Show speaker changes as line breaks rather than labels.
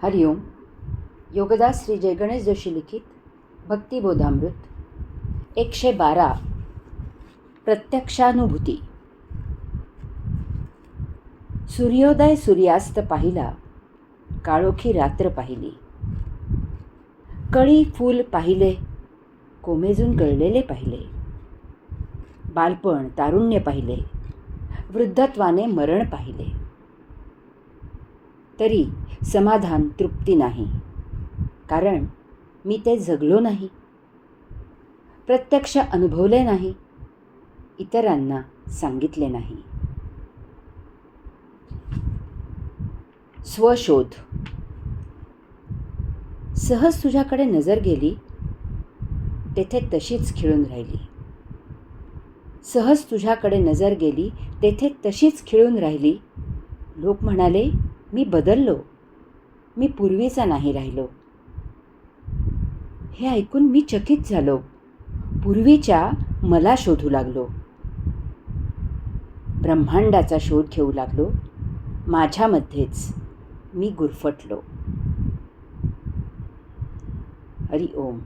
हरिओम. योगदास श्री जय गणेश जोशी लिखित भक्तिबोधामृत 112 प्रत्यक्षानुभूती. सूर्योदय सूर्यास्त पाहिला, काळोखी रात्र पाहिली. कळी फूल पाहिले, कोमेजून गळलेले पाहिले. बालपण तारुण्य पाहिले, वृद्धत्वाने मरण पाहिले. तरी समाधान तृप्ती नाही, कारण मी ते जगलो नाही, प्रत्यक्ष अनुभवले नाही, इतरांना सांगितले नाही. स्वशोध. सहज तुझ्याकडे नजर गेली, तेथे तशीच खिळून राहिली. सहज तुझ्याकडे नजर गेली, तेथे तशीच खिळून राहिली. लोक म्हणाले, मी बदललो, मी पूर्वीचा नाही राहिलो. हे ऐकून मी चकित झालो. पूर्वीच्या मला शोधू लागलो. ब्रह्मांडाचा शोध घेऊ लागलो. माझ्यामध्येच मी गुरफटलो. हरि ओम.